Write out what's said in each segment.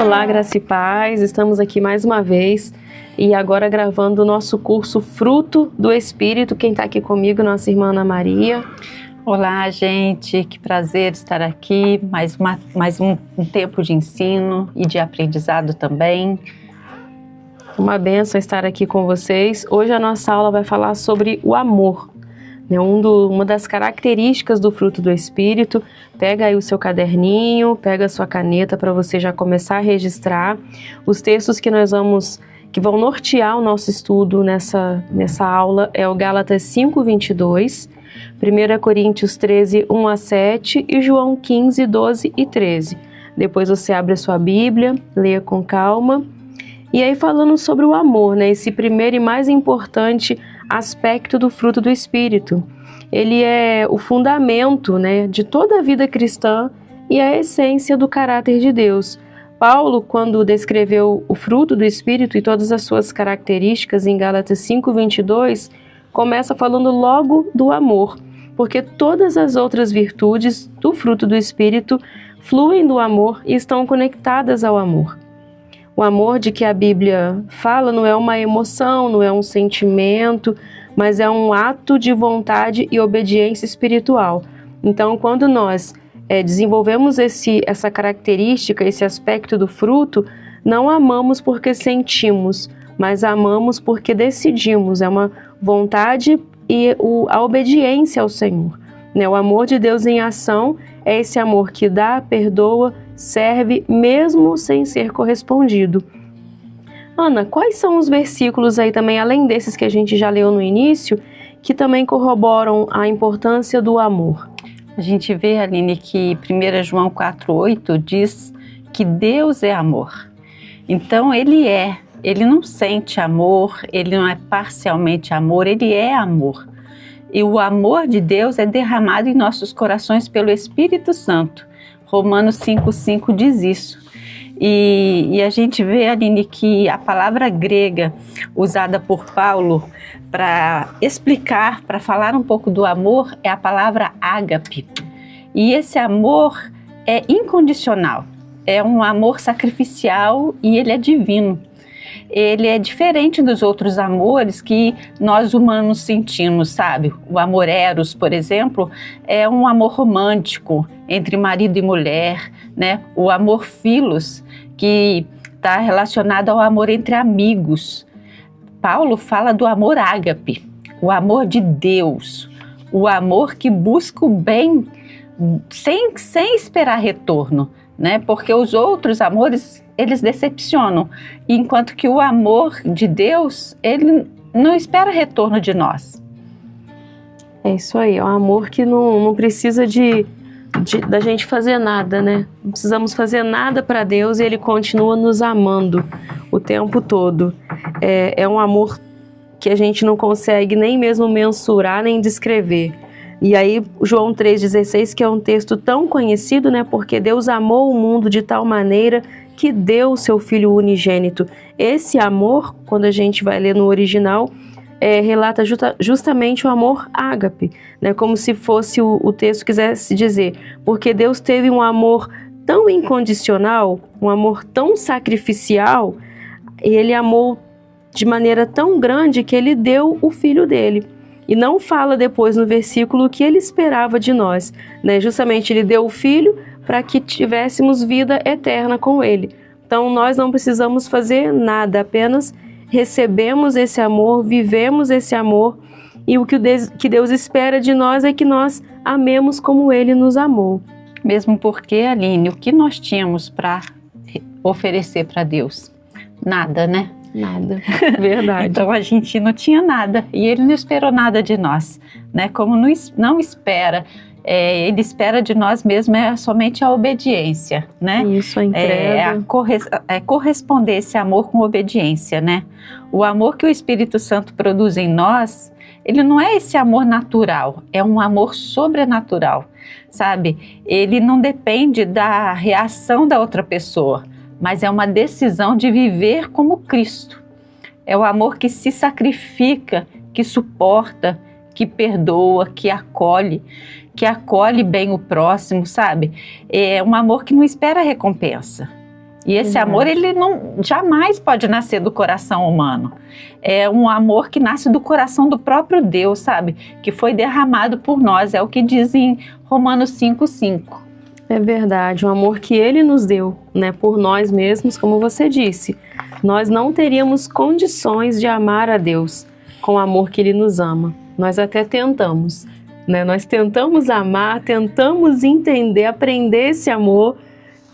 Olá, graça e paz, estamos aqui mais uma vez e agora gravando o nosso curso Fruto do Espírito. Quem está aqui comigo, nossa irmã Ana Maria. Olá, gente, que prazer estar aqui, mais um tempo de ensino e de aprendizado também. Uma bênção estar aqui com vocês. Hoje a nossa aula vai falar sobre o amor, né? Uma das características do fruto do Espírito. Pega aí o seu caderninho, pega a sua caneta para você já começar a registrar os textos que vão nortear o nosso estudo nessa aula. É o Gálatas 5:22, 1 Coríntios 13, 1 a 7 e João 15, 12 e 13. Depois você abre a sua Bíblia, leia com calma. E aí falando sobre o amor, né? Esse primeiro e mais importante aspecto do fruto do Espírito. Ele é o fundamento, né, de toda a vida cristã e a essência do caráter de Deus. Paulo, quando descreveu o fruto do Espírito e todas as suas características em Gálatas 5:22, começa falando logo do amor, porque todas as outras virtudes do fruto do Espírito fluem do amor e estão conectadas ao amor. O amor de que a Bíblia fala não é uma emoção, não é um sentimento, mas é um ato de vontade e obediência espiritual. Então, quando nós desenvolvemos essa característica, esse aspecto do fruto, não amamos porque sentimos, mas amamos porque decidimos. É uma vontade e a obediência ao Senhor, né? O amor de Deus em ação é esse amor que dá, perdoa, serve, mesmo sem ser correspondido. Ana, quais são os versículos aí também, além desses que a gente já leu no início, que também corroboram a importância do amor? A gente vê, Aline, que 1 João 4:8 diz que Deus é amor. Então ele não sente amor, ele não é parcialmente amor, ele é amor. E o amor de Deus é derramado em nossos corações pelo Espírito Santo. Romanos 5:5 diz isso. E a gente vê, Aline, que a palavra grega usada por Paulo para explicar, para falar um pouco do amor, é a palavra ágape. E esse amor é incondicional, é um amor sacrificial e ele é divino. Ele é diferente dos outros amores que nós humanos sentimos, sabe? O amor eros, por exemplo, é um amor romântico entre marido e mulher, né? O amor philos, que está relacionado ao amor entre amigos. Paulo fala do amor ágape, o amor de Deus, o amor que busca o bem sem esperar retorno, né? Porque os outros amores, eles decepcionam, enquanto que o amor de Deus, ele não espera retorno de nós. É isso aí, é um amor que não precisa da gente fazer nada, né? Não precisamos fazer nada para Deus e Ele continua nos amando o tempo todo. É um amor que a gente não consegue nem mesmo mensurar, nem descrever. E aí, João 3,16, que é um texto tão conhecido, né? Porque Deus amou o mundo de tal maneira que deu o seu Filho unigênito. Esse amor, quando a gente vai ler no original, relata justamente o amor ágape, né? Como se fosse o texto quisesse dizer, porque Deus teve um amor tão incondicional, um amor tão sacrificial, e Ele amou de maneira tão grande que Ele deu o Filho dele. E não fala depois no versículo o que Ele esperava de nós, né? Justamente Ele deu o Filho para que tivéssemos vida eterna com Ele. Então nós não precisamos fazer nada, apenas recebemos esse amor, vivemos esse amor, e o que Deus espera de nós é que nós amemos como Ele nos amou. Mesmo porque, Aline, o que nós tínhamos para oferecer para Deus? Nada, né? Nada, verdade. Então a gente não tinha nada e Ele não esperou nada de nós, né? Como não espera, Ele espera de nós mesmo somente a obediência, né? Isso, a entrega. Corresponder esse amor com obediência, né? O amor que o Espírito Santo produz em nós, ele não é esse amor natural, é um amor sobrenatural, sabe? Ele não depende da reação da outra pessoa, mas é uma decisão de viver como Cristo. É o amor que se sacrifica, que suporta, que perdoa, que acolhe bem o próximo, sabe? É um amor que não espera recompensa. E esse amor, ele jamais pode nascer do coração humano. É um amor que nasce do coração do próprio Deus, sabe? Que foi derramado por nós, é o que diz em Romanos 5:5. É verdade, um amor que Ele nos deu, né, por nós mesmos, como você disse. Nós não teríamos condições de amar a Deus com o amor que Ele nos ama. Nós até tentamos, né? Nós tentamos amar, tentamos entender, aprender esse amor,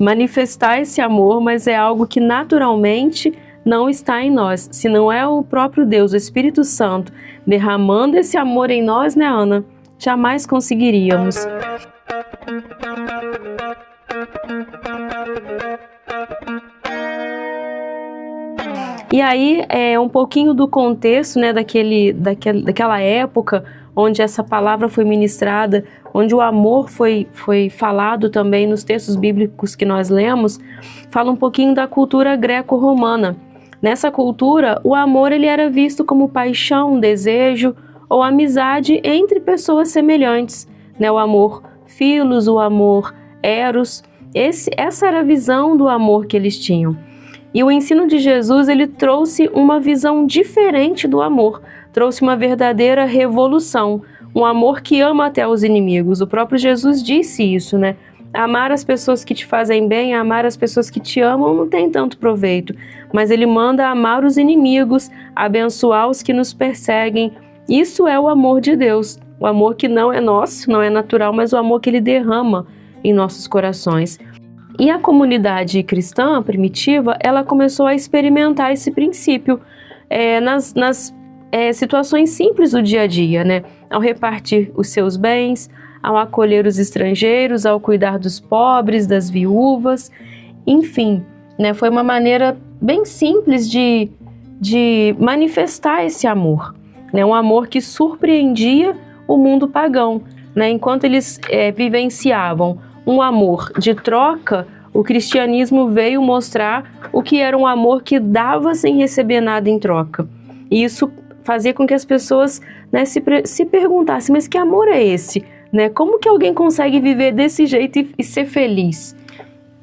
manifestar esse amor, mas é algo que naturalmente não está em nós. Se não é o próprio Deus, o Espírito Santo, derramando esse amor em nós, né, Ana? Jamais conseguiríamos. E aí, um pouquinho do contexto, né, daquela época onde essa palavra foi ministrada, onde o amor foi falado também nos textos bíblicos que nós lemos, fala um pouquinho da cultura greco-romana. Nessa cultura, o amor ele era visto como paixão, desejo ou amizade entre pessoas semelhantes, né? O amor filos, o amor eros, essa era a visão do amor que eles tinham. E o ensino de Jesus, ele trouxe uma visão diferente do amor, trouxe uma verdadeira revolução, um amor que ama até os inimigos. O próprio Jesus disse isso, né? Amar as pessoas que te fazem bem, amar as pessoas que te amam não tem tanto proveito, mas ele manda amar os inimigos, abençoar os que nos perseguem. Isso é o amor de Deus, o amor que não é nosso, não é natural, mas o amor que ele derrama em nossos corações. E a comunidade cristã primitiva, ela começou a experimentar esse princípio nas situações simples do dia a dia, né? Ao repartir os seus bens, ao acolher os estrangeiros, ao cuidar dos pobres, das viúvas, enfim, né? Foi uma maneira bem simples de manifestar esse amor, né? Um amor que surpreendia o mundo pagão, né? Enquanto eles vivenciavam um amor de troca, o cristianismo veio mostrar o que era um amor que dava sem receber nada em troca. E isso fazia com que as pessoas, né, se perguntassem, mas que amor é esse? Né? Como que alguém consegue viver desse jeito e ser feliz?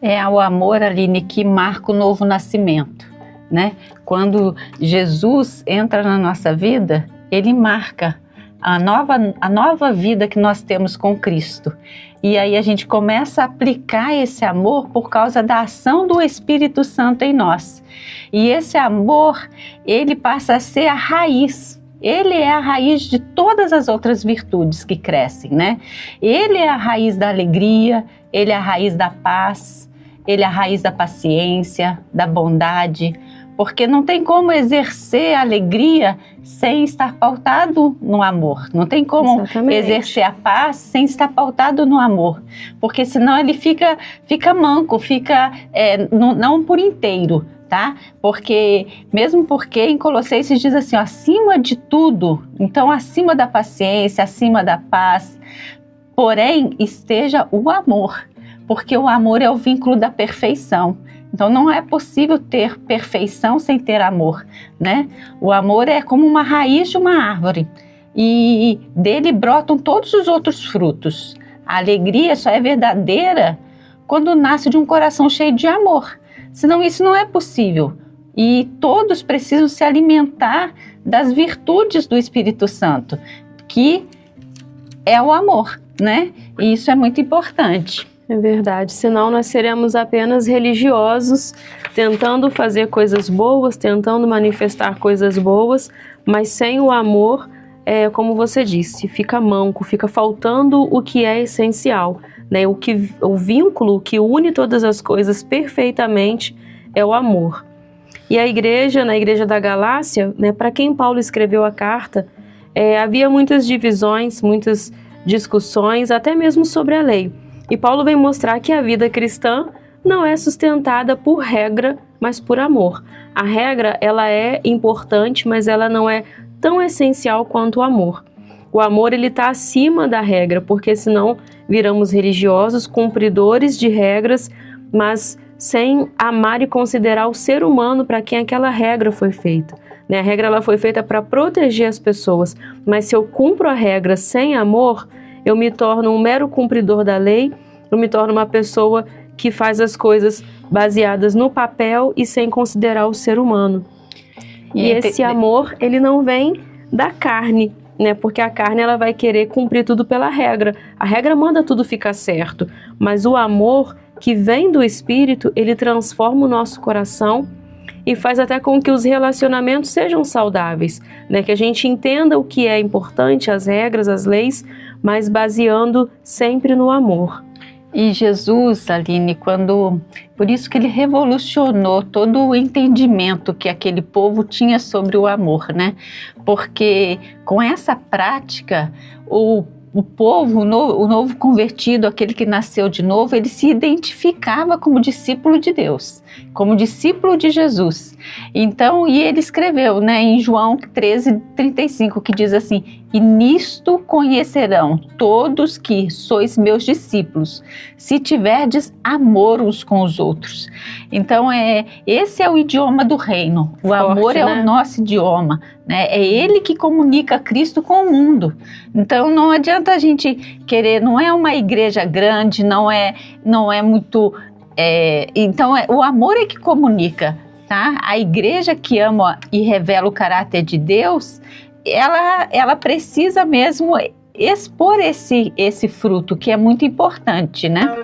É o amor, Aline, que marca o novo nascimento, né? Quando Jesus entra na nossa vida, ele marca a nova vida que nós temos com Cristo. E aí a gente começa a aplicar esse amor por causa da ação do Espírito Santo em nós. E esse amor, ele passa a ser a raiz. Ele é a raiz de todas as outras virtudes que crescem, né? Ele é a raiz da alegria, ele é a raiz da paz, ele é a raiz da paciência, da bondade, porque não tem como exercer a alegria sem estar pautado no amor. Não tem como exercer a paz sem estar pautado no amor, porque senão ele fica manco, não por inteiro, tá? Mesmo porque em Colossenses diz assim, ó, acima de tudo, então acima da paciência, acima da paz, porém esteja o amor, porque o amor é o vínculo da perfeição. Então não é possível ter perfeição sem ter amor, né? O amor é como uma raiz de uma árvore e dele brotam todos os outros frutos. A alegria só é verdadeira quando nasce de um coração cheio de amor. Senão isso não é possível. E todos precisam se alimentar das virtudes do Espírito Santo, que é o amor, né? E isso é muito importante. É verdade, senão nós seremos apenas religiosos, tentando fazer coisas boas, tentando manifestar coisas boas, mas sem o amor, como você disse, fica manco, fica faltando o que é essencial, né? O vínculo que une todas as coisas perfeitamente é o amor. E a igreja, na igreja da Galácia, né, para quem Paulo escreveu a carta, havia muitas divisões, muitas discussões, até mesmo sobre a lei. E Paulo vem mostrar que a vida cristã não é sustentada por regra, mas por amor. A regra, ela é importante, mas ela não é tão essencial quanto o amor. O amor, ele está acima da regra, porque senão viramos religiosos, cumpridores de regras, mas sem amar e considerar o ser humano para quem aquela regra foi feita. Né? A regra ela foi feita para proteger as pessoas, mas se eu cumpro a regra sem amor, eu me torno um mero cumpridor da lei, eu me torno uma pessoa que faz as coisas baseadas no papel e sem considerar o ser humano. E esse amor, ele não vem da carne, né? Porque a carne, ela vai querer cumprir tudo pela regra. A regra manda tudo ficar certo, mas o amor que vem do Espírito, ele transforma o nosso coração e faz até com que os relacionamentos sejam saudáveis, né? Que a gente entenda o que é importante, as regras, as leis, mas baseando sempre no amor. E Jesus, Aline, por isso que ele revolucionou todo o entendimento que aquele povo tinha sobre o amor, né? Porque com essa prática, o povo, o novo convertido, aquele que nasceu de novo, ele se identificava como discípulo de Deus, como discípulo de Jesus. Então, e ele escreveu, né, em João 13:35, que diz assim: e nisto conhecerão todos que sois meus discípulos, se tiverdes amor uns com os outros. Então, esse é o idioma do reino. O Forte, amor é, né? o nosso idioma, né? É ele que comunica Cristo com o mundo. Então, não adianta a gente querer, não é uma igreja grande, não é muito... então, o amor é que comunica, tá? A igreja que ama e revela o caráter de Deus, ela precisa mesmo expor esse fruto, que é muito importante, né?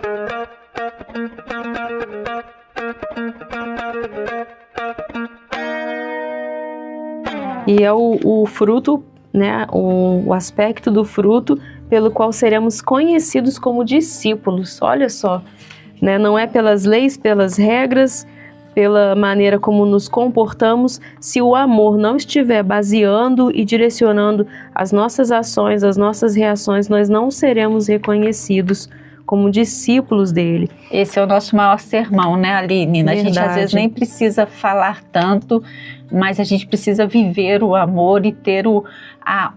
E é o fruto, né, o aspecto do fruto pelo qual seremos conhecidos como discípulos. Olha só, né, não é pelas leis, pelas regras, pela maneira como nos comportamos. Se o amor não estiver baseando e direcionando as nossas ações, as nossas reações, nós não seremos reconhecidos como discípulos dele. Esse é o nosso maior sermão, né, Aline? Verdade. A gente às vezes nem precisa falar tanto, mas a gente precisa viver o amor e ter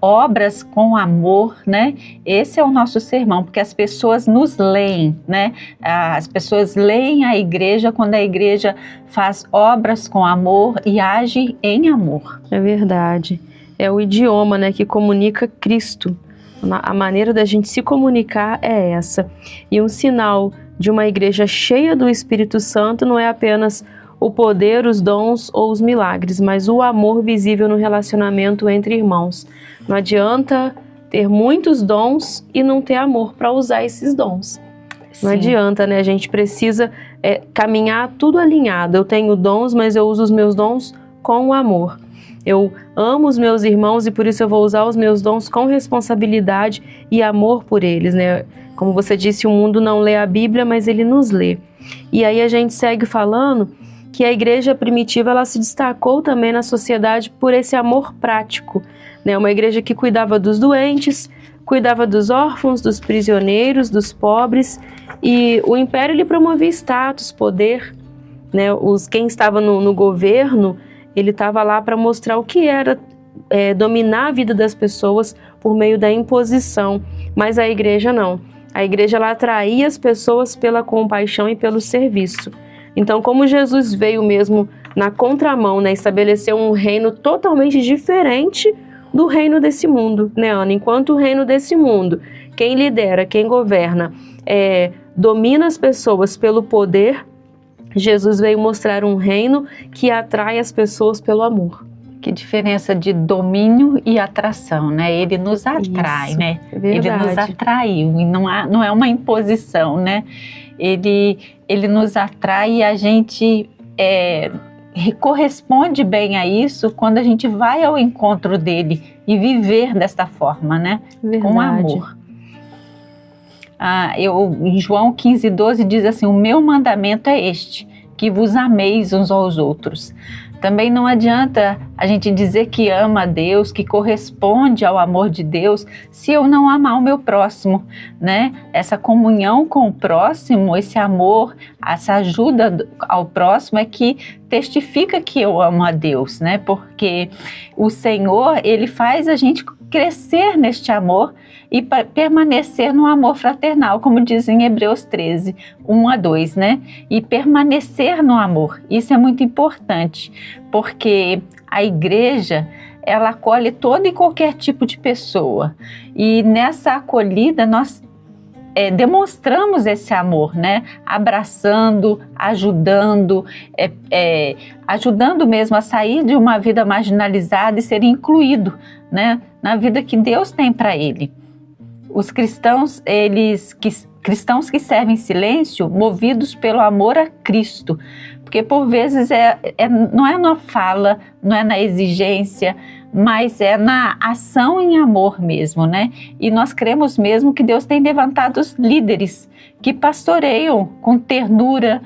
obras com amor, né? Esse é o nosso sermão, porque as pessoas nos leem, né? As pessoas leem a igreja quando a igreja faz obras com amor e age em amor. É verdade. É o idioma, né, que comunica Cristo. A maneira da gente se comunicar é essa. E um sinal de uma igreja cheia do Espírito Santo não é apenas o poder, os dons ou os milagres, mas o amor visível no relacionamento entre irmãos. Não adianta ter muitos dons e não ter amor para usar esses dons. Não adianta, né? A gente precisa caminhar tudo alinhado. Eu tenho dons, mas eu uso os meus dons com o amor. Eu amo os meus irmãos e por isso eu vou usar os meus dons com responsabilidade e amor por eles, né? Como você disse, o mundo não lê a Bíblia, mas ele nos lê. E aí a gente segue falando que a igreja primitiva, ela se destacou também na sociedade por esse amor prático, né? Uma igreja que cuidava dos doentes, cuidava dos órfãos, dos prisioneiros, dos pobres, e o império ele promovia status, poder, né? Quem estava no governo, ele estava lá para mostrar o que era dominar a vida das pessoas por meio da imposição, mas a igreja não. A igreja ela atraía as pessoas pela compaixão e pelo serviço. Então, como Jesus veio mesmo na contramão, né, estabeleceu um reino totalmente diferente do reino desse mundo, né, Ana? Enquanto o reino desse mundo, quem lidera, quem governa, domina as pessoas pelo poder, Jesus veio mostrar um reino que atrai as pessoas pelo amor. Que diferença de domínio e atração, né? Ele nos atrai, né? Ele nos atraiu, e não é uma imposição, né? Ele nos atrai e a gente corresponde bem a isso quando a gente vai ao encontro dele e viver desta forma, né? Verdade. Com amor. Em João 15:12 diz assim: o meu mandamento é este, que vos ameis uns aos outros. Também não adianta a gente dizer que ama a Deus, que corresponde ao amor de Deus, se eu não amar o meu próximo, né? Essa comunhão com o próximo, esse amor, essa ajuda ao próximo é que testifica que eu amo a Deus, né? Porque o Senhor, ele faz a gente crescer neste amor e permanecer no amor fraternal, como diz em Hebreus 13, 1-2, né? E permanecer no amor, isso é muito importante, porque a igreja, ela acolhe todo e qualquer tipo de pessoa, e nessa acolhida nós demonstramos esse amor, né? Abraçando, ajudando, ajudando mesmo a sair de uma vida marginalizada e ser incluído, né? Na vida que Deus tem para ele. Os cristãos, cristãos que servem em silêncio, movidos pelo amor a Cristo, porque por vezes não é na fala, não é na exigência, mas é na ação em amor mesmo, né? E nós cremos mesmo que Deus tem levantado os líderes que pastoreiam com ternura,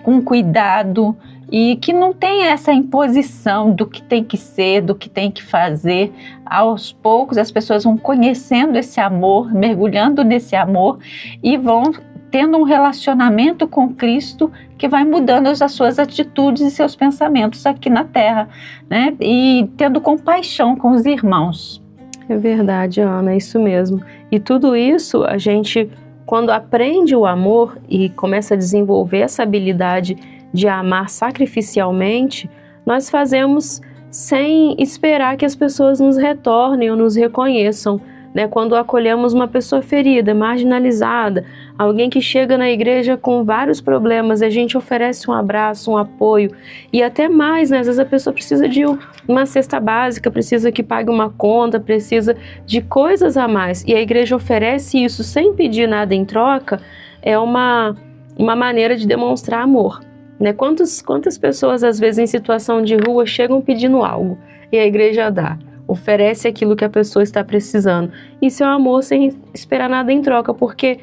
com cuidado, e que não tem essa imposição do que tem que ser, do que tem que fazer. Aos poucos as pessoas vão conhecendo esse amor, mergulhando nesse amor e vão tendo um relacionamento com Cristo que vai mudando as suas atitudes e seus pensamentos aqui na Terra, né? E tendo compaixão com os irmãos. É verdade, Ana, é isso mesmo. E tudo isso a gente, quando aprende o amor e começa a desenvolver essa habilidade de amar sacrificialmente, nós fazemos sem esperar que as pessoas nos retornem ou nos reconheçam, né? Quando acolhemos uma pessoa ferida, marginalizada, alguém que chega na igreja com vários problemas, a gente oferece um abraço, um apoio e até mais, né? Às vezes a pessoa precisa de uma cesta básica, precisa que pague uma conta, precisa de coisas a mais e a igreja oferece isso sem pedir nada em troca, é uma maneira de demonstrar amor. Né? Quantas pessoas, às vezes, em situação de rua, chegam pedindo algo e a igreja dá, oferece aquilo que a pessoa está precisando. Isso é um amor sem esperar nada em troca, porque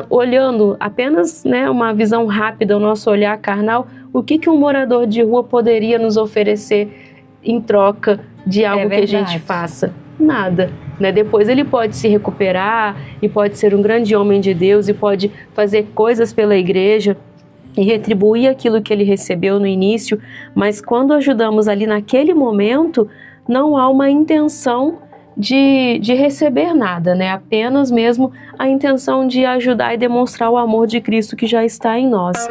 olhando apenas, né, uma visão rápida, o nosso olhar carnal, o que um morador de rua poderia nos oferecer em troca de algo que a gente faça? Nada. Né? Depois ele pode se recuperar e pode ser um grande homem de Deus e pode fazer coisas pela igreja e retribuir aquilo que ele recebeu no início, mas quando ajudamos ali naquele momento, não há uma intenção de receber nada, né? Apenas mesmo a intenção de ajudar e demonstrar o amor de Cristo que já está em nós.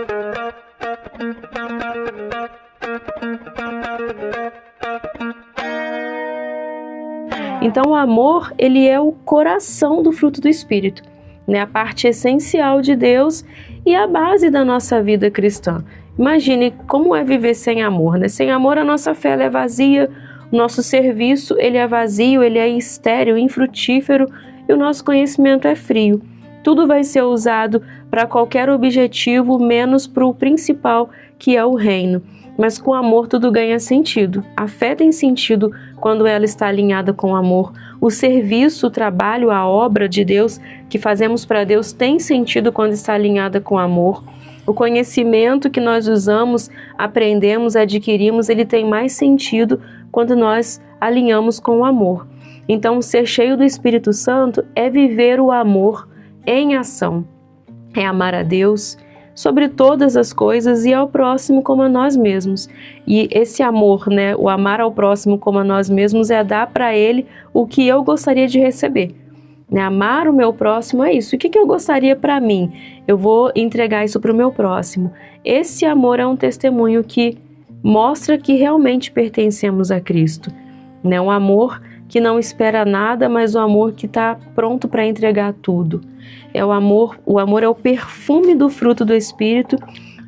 Então o amor, ele é o coração do fruto do Espírito, né? A parte essencial de Deus e a base da nossa vida cristã. Imagine como é viver sem amor, né? Sem amor a nossa fé ela é vazia, o nosso serviço ele é vazio, ele é estéril, infrutífero e o nosso conhecimento é frio. Tudo vai ser usado para qualquer objetivo, menos para o principal, que é o reino. Mas com amor tudo ganha sentido. A fé tem sentido quando ela está alinhada com amor. O serviço, o trabalho, a obra de Deus que fazemos para Deus tem sentido quando está alinhada com amor. O conhecimento que nós usamos, aprendemos, adquirimos, ele tem mais sentido quando nós alinhamos com o amor. Então, ser cheio do Espírito Santo é viver o amor em ação. É amar a Deus sobre todas as coisas e ao próximo como a nós mesmos. E esse amor, né, o amar ao próximo como a nós mesmos é dar para ele o que eu gostaria de receber. Né, amar o meu próximo é isso. O que eu gostaria para mim? Eu vou entregar isso para o meu próximo. Esse amor é um testemunho que mostra que realmente pertencemos a Cristo. Né, um amor que não espera nada, mas o amor que está pronto para entregar tudo. É o amor é o perfume do fruto do Espírito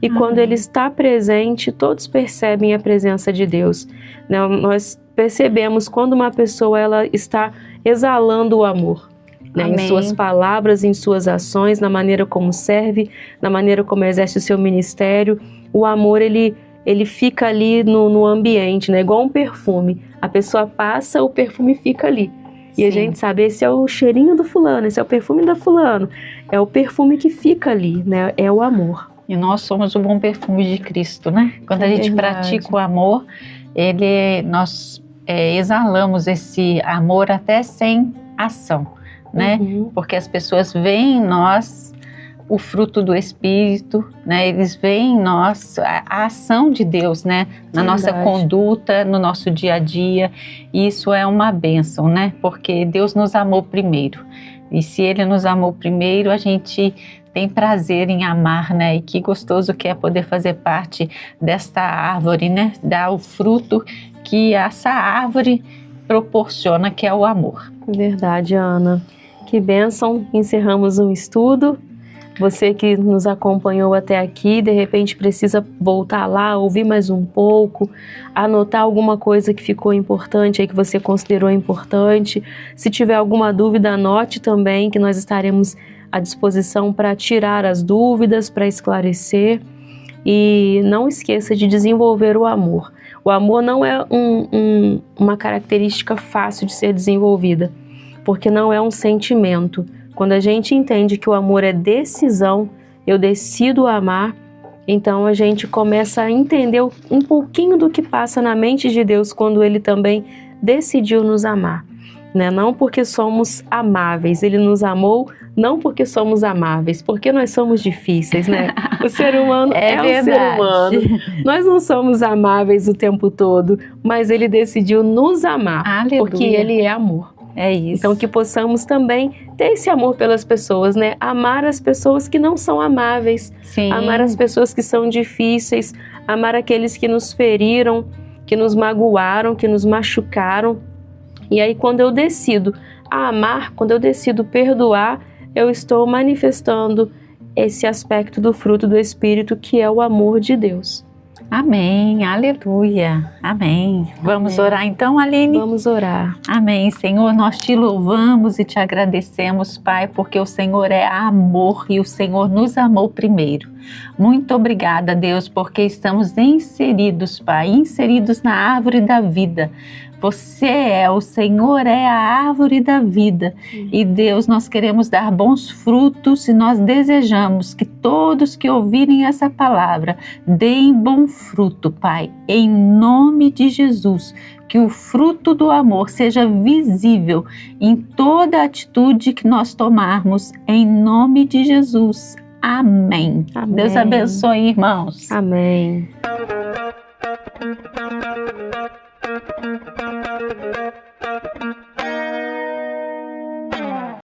e quando ele está presente, todos percebem a presença de Deus. Né, nós percebemos quando uma pessoa ela está exalando o amor. Né, em suas palavras, em suas ações, na maneira como serve, na maneira como exerce o seu ministério. O amor, ele fica ali no ambiente, né, igual um perfume. A pessoa passa, o perfume fica ali. E a gente sabe, esse é o cheirinho do fulano, esse é o perfume da fulano. É o perfume que fica ali, né, é o amor. E nós somos o bom perfume de Cristo, né? Quando a gente pratica o amor, nós exalamos esse amor até sem ação. Né? Porque as pessoas veem em nós o fruto do Espírito, né? Eles veem em nós a ação de Deus, né? Na nossa conduta, no nosso dia a dia. E isso é uma bênção, né? Porque Deus nos amou primeiro. E se Ele nos amou primeiro, a gente tem prazer em amar, né? E que gostoso que é poder fazer parte desta árvore, né? Dar o fruto que essa árvore proporciona, que é o amor. Verdade, Ana. Que bênção! Encerramos um estudo. Você que nos acompanhou até aqui, de repente precisa voltar lá, ouvir mais um pouco, anotar alguma coisa que ficou importante aí, que você considerou importante. Se tiver alguma dúvida, anote também, que nós estaremos à disposição para tirar as dúvidas, para esclarecer. E não esqueça de desenvolver o amor. O amor não é uma característica fácil de ser desenvolvida, porque não é um sentimento. Quando a gente entende que o amor é decisão, eu decido amar, então a gente começa a entender um pouquinho do que passa na mente de Deus quando Ele também decidiu nos amar. Né? Não porque somos amáveis, Ele nos amou não porque somos amáveis, porque nós somos difíceis, né? O ser humano é um ser humano. Nós não somos amáveis o tempo todo, mas Ele decidiu nos amar, Aleluia. Porque Ele é amor. É isso. Então que possamos também ter esse amor pelas pessoas, né? Amar as pessoas que não são amáveis, Sim. Amar as pessoas que são difíceis, amar aqueles que nos feriram, que nos magoaram, que nos machucaram. E aí quando eu decido amar, quando eu decido perdoar, eu estou manifestando esse aspecto do fruto do Espírito, que é o amor de Deus. Amém, aleluia, amém. Vamos orar então, Aline? Vamos orar. Amém, Senhor, nós te louvamos e te agradecemos, Pai, porque o Senhor é amor e o Senhor nos amou primeiro. Muito obrigada, Deus, porque estamos inseridos, Pai, inseridos na árvore da vida. O Senhor é a árvore da vida. E Deus, nós queremos dar bons frutos e nós desejamos que todos que ouvirem essa palavra deem bom fruto, Pai, em nome de Jesus. Que o fruto do amor seja visível em toda atitude que nós tomarmos, em nome de Jesus. Amém. Amém. Deus abençoe, irmãos. Amém.